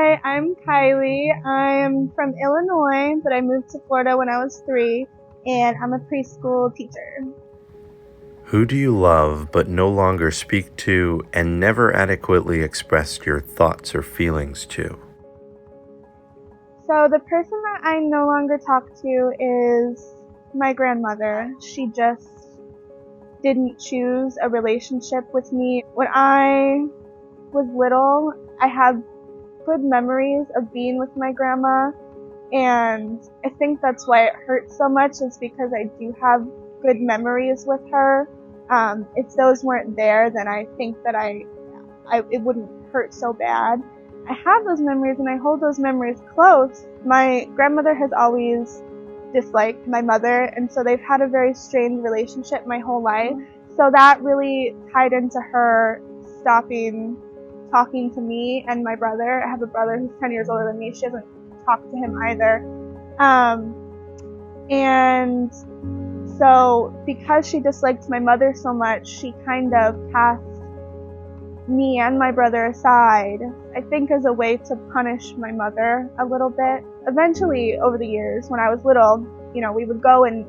Hi, I'm Kylie. I'm from Illinois, but I moved to Florida when I was 3, and I'm a preschool teacher. Who do you love but no longer speak to and never adequately expressed your thoughts or feelings to? So the person that I no longer talk to is my grandmother. She just didn't choose a relationship with me. When I was little, I have good memories of being with my grandma, and I think that's why it hurts so much, is because I do have good memories with her. If those weren't there, then I think that it wouldn't hurt so bad. I have those memories and I hold those memories close. My grandmother has always disliked my mother, and so they've had a very strained relationship my whole life. So that really tied into her stopping talking to me and my brother. I have a brother who's 10 years older than me. She doesn't talk to him either. And so because she disliked my mother so much, she kind of cast me and my brother aside, I think as a way to punish my mother a little bit. Eventually, over the years, when I was little, we would go to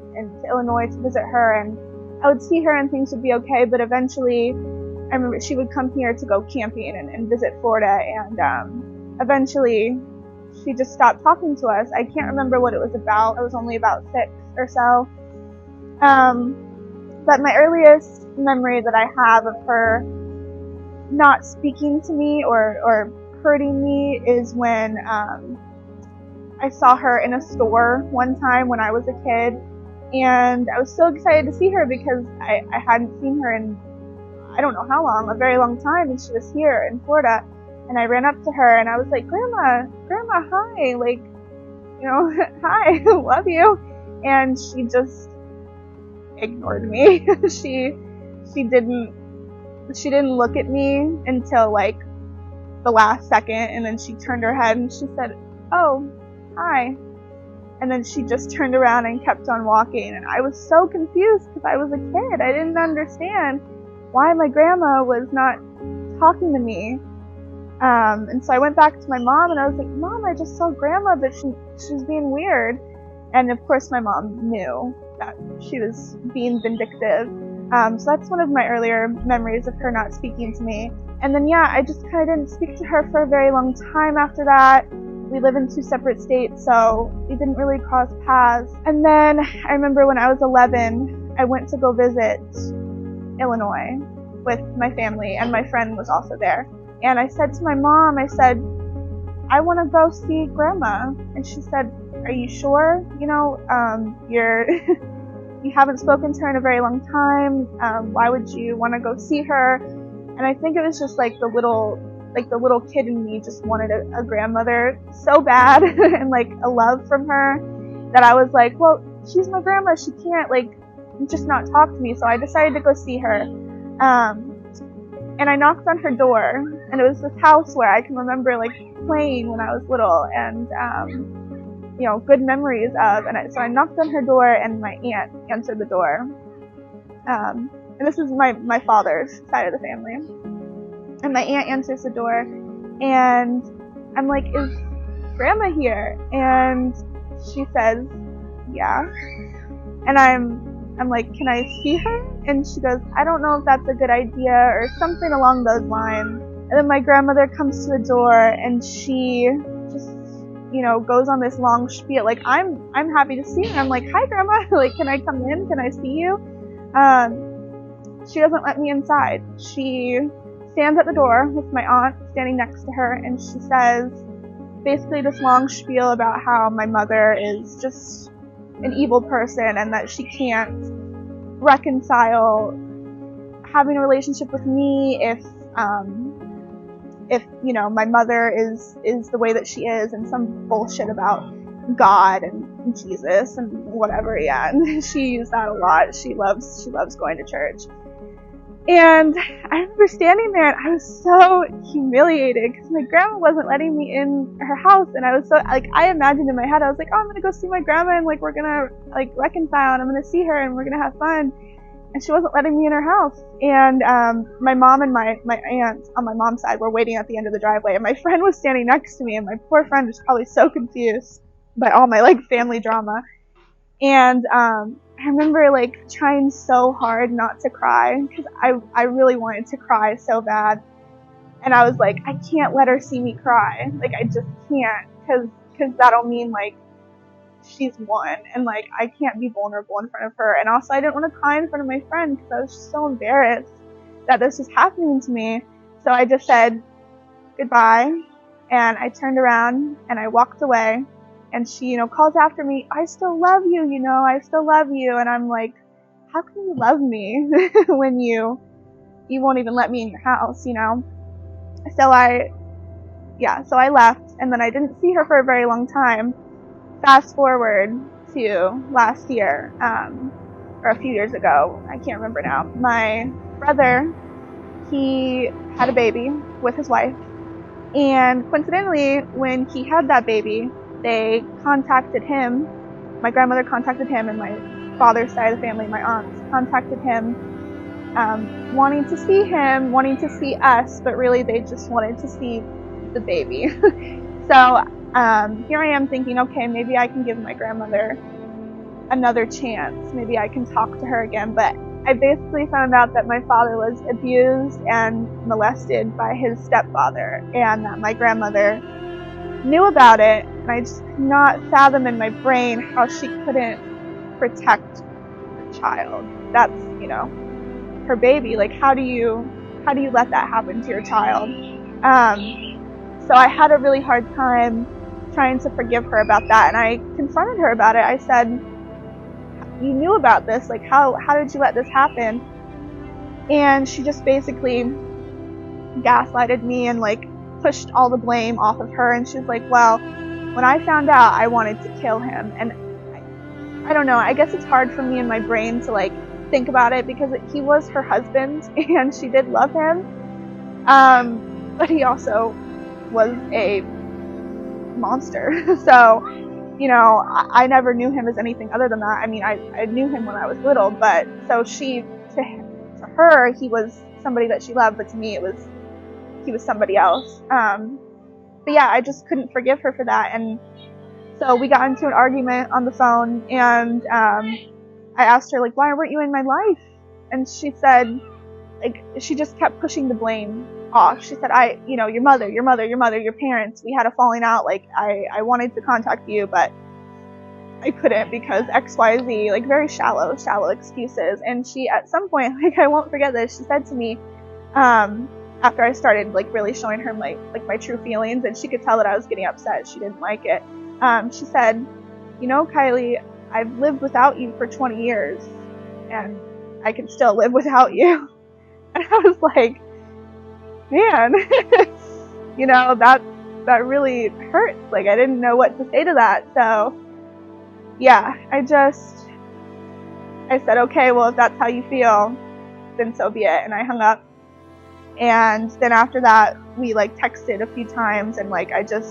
Illinois to visit her, and I would see her and things would be okay, but eventually I remember she would come here to go camping and visit Florida, and eventually she just stopped talking to us. I can't remember what it was about. I was only about 6 or so. But my earliest memory that I have of her not speaking to me or hurting me is when I saw her in a store one time when I was a kid, and I was so excited to see her because I hadn't seen her in I don't know how long, a very long time, and she was here in Florida, and I ran up to her and I was like, Grandma, hi, hi, love you. And she just ignored me. she didn't look at me until like the last second, and then she turned her head and she said, oh, hi. And then she just turned around and kept on walking, and I was so confused because I was a kid. I didn't understand why my grandma was not talking to me. And so I went back to my mom and I was like, Mom, I just saw Grandma, but she's being weird. And of course my mom knew that she was being vindictive. So that's one of my earlier memories of her not speaking to me. And then I just kind of didn't speak to her for a very long time after that. We live in 2 separate states, so we didn't really cross paths. And then I remember when I was 11, I went to go visit Illinois with my family, and my friend was also there. And I said to my mom, I said, I want to go see Grandma. And she said, are you sure? You haven't spoken to her in a very long time. Why would you want to go see her? And I think it was just like the little kid in me just wanted a grandmother so bad and like a love from her, that I was like, well, she's my grandma. She can't just not talk to me. So I decided to go see her. And I knocked on her door, and it was this house where I can remember playing when I was little, and good memories of. And so I knocked on her door, and my aunt answered the door. And this is my father's side of the family. And my aunt answers the door, and I'm like, is Grandma here? And she says, yeah. And I'm like, can I see her? And she goes, I don't know if that's a good idea, or something along those lines. And then my grandmother comes to the door, and she just, goes on this long spiel. I'm happy to see her. I'm like, hi, Grandma. Can I come in? Can I see you? She doesn't let me inside. She stands at the door with my aunt standing next to her, and she says basically this long spiel about how my mother is just an evil person, and that she can't reconcile having a relationship with me if my mother is the way that she is, and some bullshit about God and Jesus and whatever. And she used that a lot. She loves going to church. And I remember standing there, and I was so humiliated because my grandma wasn't letting me in her house, and I was so I imagined in my head, I was like, oh, I'm gonna go see my grandma, and we're gonna reconcile, and I'm gonna see her, and we're gonna have fun. and she wasn't letting me in her house. And my mom and my aunt on my mom's side were waiting at the end of the driveway, and my friend was standing next to me, and my poor friend was probably so confused by all my like family drama. And I remember like trying so hard not to cry because I really wanted to cry so bad. And I was like, I can't let her see me cry. Like, I just can't, because that'll mean like she's one, and like I can't be vulnerable in front of her. And also I didn't want to cry in front of my friend because I was just so embarrassed that this was happening to me. So I just said goodbye, and I turned around and I walked away. And she, calls after me, I still love you, I still love you. And I'm like, how can you love me when you won't even let me in your house, So I left, and then I didn't see her for a very long time. Fast forward to last year, or a few years ago, I can't remember now. My brother, he had a baby with his wife, and coincidentally, when he had that baby, they contacted him. My grandmother contacted him, and my father's side of the family, my aunts, contacted him, wanting to see him, wanting to see us, but really they just wanted to see the baby. So here I am thinking, okay, maybe I can give my grandmother another chance. Maybe I can talk to her again. But I basically found out that my father was abused and molested by his stepfather, and that my grandmother knew about it, and I just could not fathom in my brain how she couldn't protect her child. That's, her baby. Like, how do you let that happen to your child? So I had a really hard time trying to forgive her about that, and I confronted her about it. I said, you knew about this, like how did you let this happen? And she just basically gaslighted me and like pushed all the blame off of her, and she was like, well, when I found out, I wanted to kill him. And I don't know, I guess it's hard for me in my brain to like think about it, because he was her husband and she did love him, but he also was a monster. So I never knew him as anything other than that. I mean, I knew him when I was little, but so to her he was somebody that she loved, but to me he was somebody else. But yeah, I just couldn't forgive her for that. And so we got into an argument on the phone, and I asked her, like, why weren't you in my life? And she said, like, she just kept pushing the blame off. She said, your mother, your parents, we had a falling out. Like, I wanted to contact you, but I couldn't because XYZ, like very shallow excuses. And she, at some point, like, I won't forget this, she said to me, after I started like really showing her my true feelings, and she could tell that I was getting upset, she didn't like it. She said, Kylie, I've lived without you for 20 years, and I can still live without you. And I was like, man, that really hurts. Like, I didn't know what to say to that. So yeah, I said, okay, well, if that's how you feel, then so be it. And I hung up. And then after that, we like texted a few times, and like I don't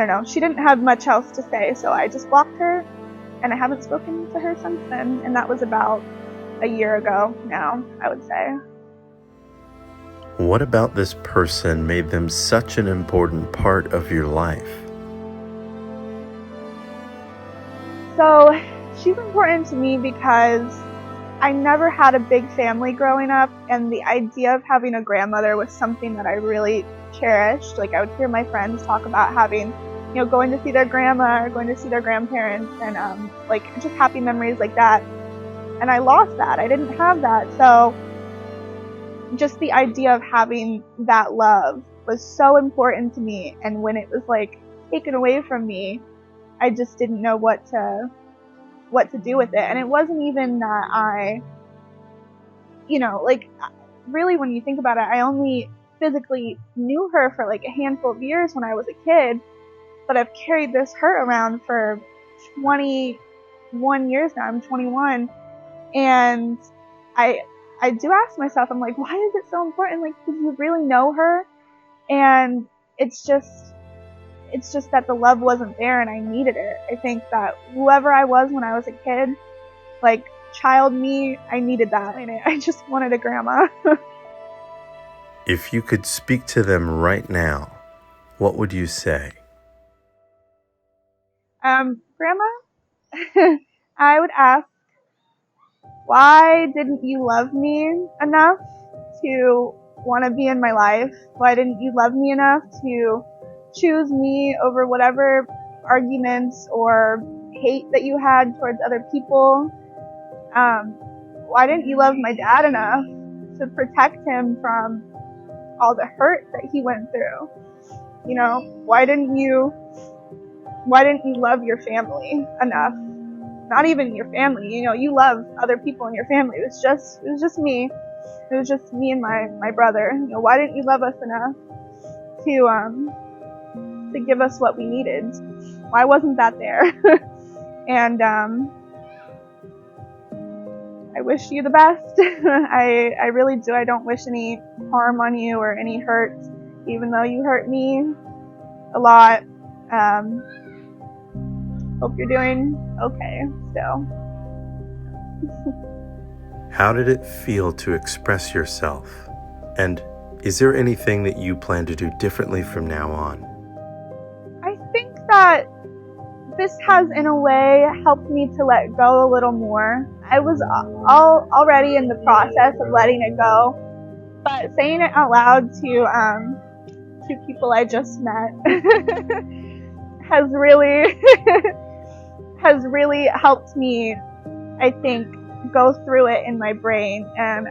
know, she didn't have much else to say, so I just blocked her, and I haven't spoken to her since then. And that was about a year ago now, I would say. What about this person made them such an important part of your life? So she's important to me because I never had a big family growing up, and the idea of having a grandmother was something that I really cherished. Like, I would hear my friends talk about having, going to see their grandma or going to see their grandparents, and like just happy memories like that. And I lost that. I didn't have that. So just the idea of having that love was so important to me. And when it was like taken away from me, I just didn't know what to do with it. And it wasn't even that I, like, really when you think about it, I only physically knew her for like a handful of years when I was a kid, but I've carried this hurt around for 21 years now. I'm 21, and I do ask myself, I'm like, why is it so important? Like, did you really know her? And it's just that the love wasn't there, and I needed it. I think that whoever I was when I was a kid, like, child me, I needed that. And I just wanted a grandma. If you could speak to them right now, what would you say? Grandma, I would ask, why didn't you love me enough to want to be in my life? Why didn't you love me enough to choose me over whatever arguments or hate that you had towards other people? Why didn't you love my dad enough to protect him from all the hurt that he went through? You know, why didn't you love your family enough? Not even your family, you know, you love other people in your family. It was just me. It was just me and my brother. You know, why didn't you love us enough to give us what we needed? Why wasn't that there? And I wish you the best. I really do. I don't wish any harm on you or any hurt, even though you hurt me a lot. Hope you're doing okay still. How did it feel to express yourself? And is there anything that you plan to do differently from now on? I think that this has, in a way, helped me to let go a little more. I was already in the process of letting it go, but saying it out loud to people I just met has really helped me, I think, go through it in my brain and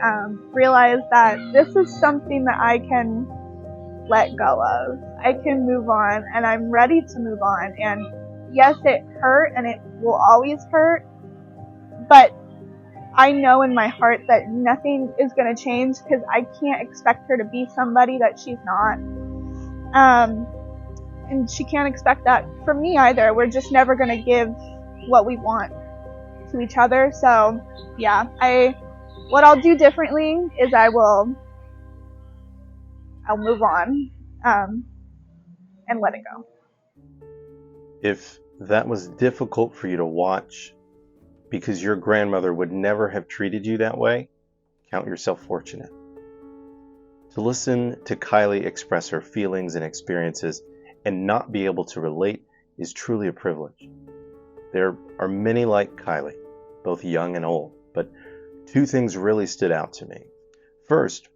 realize that this is something that I can let go of. I can move on, and I'm ready to move on. And yes, it hurt and it will always hurt, but I know in my heart that nothing is going to change because I can't expect her to be somebody that she's not. And she can't expect that from me either. We're just never going to give what we want to each other. So yeah, what I'll do differently is I'll move on, and let it go. If that was difficult for you to watch because your grandmother would never have treated you that way, count yourself fortunate. To listen to Kylie express her feelings and experiences and not be able to relate is truly a privilege. There are many like Kylie, both young and old, but two things really stood out to me. First,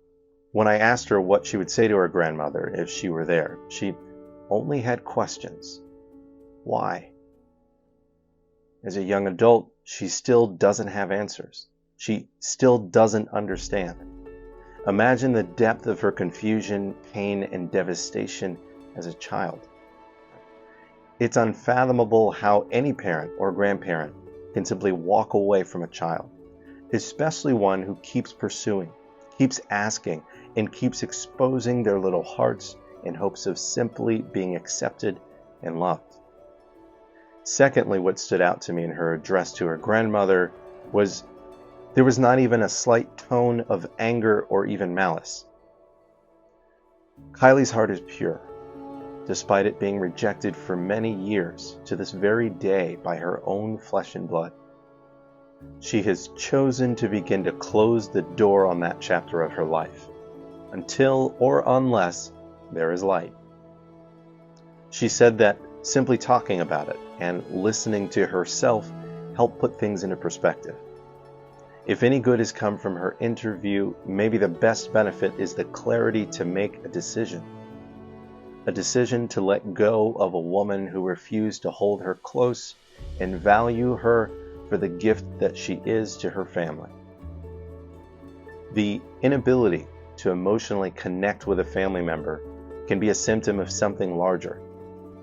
when I asked her what she would say to her grandmother if she were there, she only had questions. Why? As a young adult, she still doesn't have answers. She still doesn't understand. Imagine the depth of her confusion, pain, and devastation as a child. It's unfathomable how any parent or grandparent can simply walk away from a child, especially one who keeps pursuing, keeps asking, and keeps exposing their little hearts in hopes of simply being accepted and loved. Secondly, what stood out to me in her address to her grandmother was there was not even a slight tone of anger or even malice. Kylie's heart is pure, despite it being rejected for many years to this very day by her own flesh and blood. She has chosen to begin to close the door on that chapter of her life, until or unless there is light. She said that simply talking about it and listening to herself helped put things into perspective. If any good has come from her interview, maybe the best benefit is the clarity to make a decision to let go of a woman who refused to hold her close and value her for the gift that she is to her family. The inability to emotionally connect with a family member can be a symptom of something larger.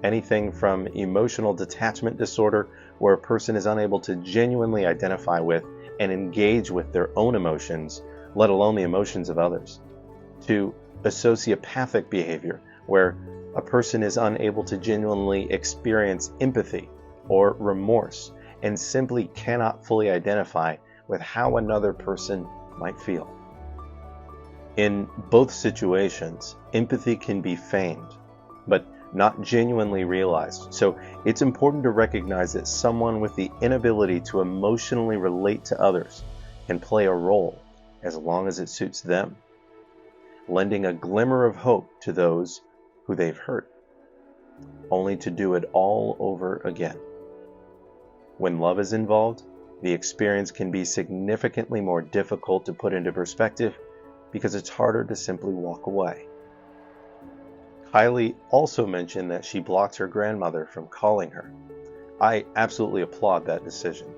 Anything from emotional detachment disorder, where a person is unable to genuinely identify with and engage with their own emotions, let alone the emotions of others, to a sociopathic behavior, where a person is unable to genuinely experience empathy or remorse and simply cannot fully identify with how another person might feel. In both situations, empathy can be feigned, but not genuinely realized. So it's important to recognize that someone with the inability to emotionally relate to others can play a role as long as it suits them, lending a glimmer of hope to those who they've hurt, only to do it all over again. When love is involved, the experience can be significantly more difficult to put into perspective because it's harder to simply walk away. Kylie also mentioned that she blocked her grandmother from calling her. I absolutely applaud that decision.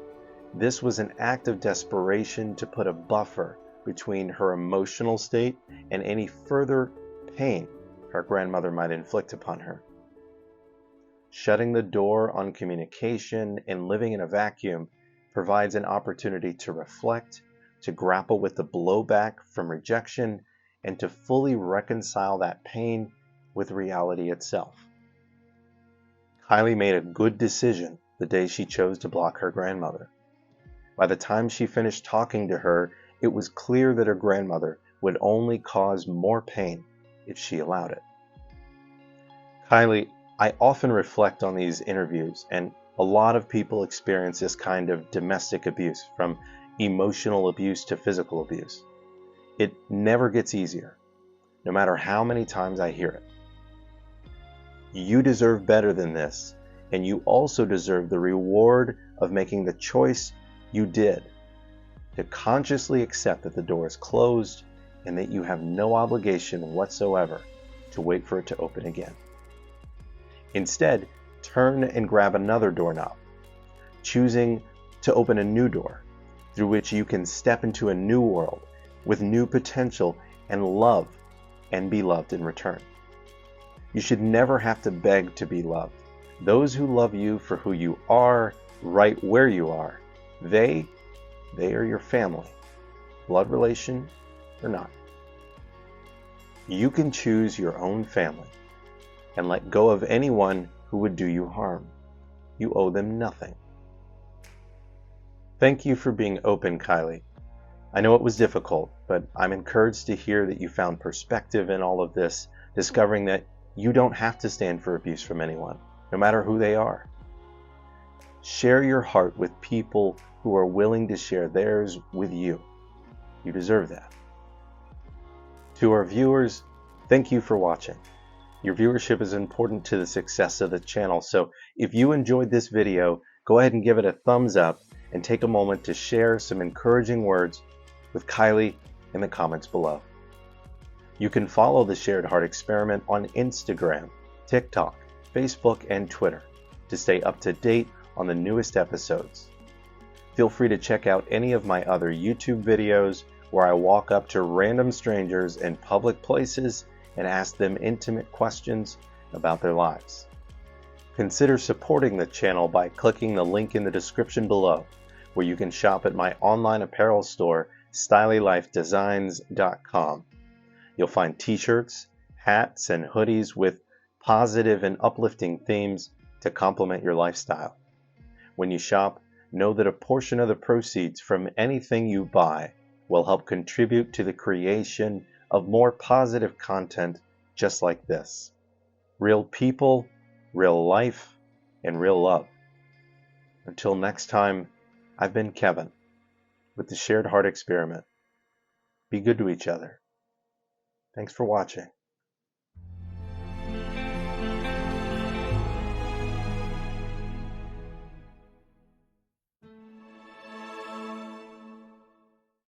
This was an act of desperation to put a buffer between her emotional state and any further pain her grandmother might inflict upon her. Shutting the door on communication and living in a vacuum provides an opportunity to reflect, to grapple with the blowback from rejection, and to fully reconcile that pain with reality itself. Kylie made a good decision the day she chose to block her grandmother. By the time she finished talking to her, it was clear that her grandmother would only cause more pain if she allowed it. Kylie, I often reflect on these interviews, and a lot of people experience this kind of domestic abuse, from emotional abuse to physical abuse. It never gets easier, no matter how many times I hear it. You deserve better than this, and you also deserve the reward of making the choice you did, to consciously accept that the door is closed and that you have no obligation whatsoever to wait for it to open again. Instead, turn and grab another doorknob, choosing to open a new door through which you can step into a new world with new potential and love and be loved in return. You should never have to beg to be loved. Those who love you for who you are, right where you are, they are your family, blood relation or not. You can choose your own family and let go of anyone who would do you harm. You owe them nothing. Thank you for being open, Kylie. I know it was difficult, but I'm encouraged to hear that you found perspective in all of this, discovering that you don't have to stand for abuse from anyone, no matter who they are. Share your heart with people who are willing to share theirs with you. You deserve that. To our viewers, thank you for watching. Your viewership is important to the success of the channel, so if you enjoyed this video, go ahead and give it a thumbs up and take a moment to share some encouraging words with Kylie in the comments below. You can follow the Shared Heart Experiment on Instagram, TikTok, Facebook, and Twitter to stay up to date on the newest episodes. Feel free to check out any of my other YouTube videos where I walk up to random strangers in public places and ask them intimate questions about their lives. Consider supporting the channel by clicking the link in the description below, where you can shop at my online apparel store, StylylifeDesigns.com. You'll find t-shirts, hats, and hoodies with positive and uplifting themes to complement your lifestyle. When you shop, know that a portion of the proceeds from anything you buy will help contribute to the creation of more positive content just like this. Real people, real life, and real love. Until next time, I've been Kevin with the Shared Heart Experiment. Be good to each other. Thanks for watching.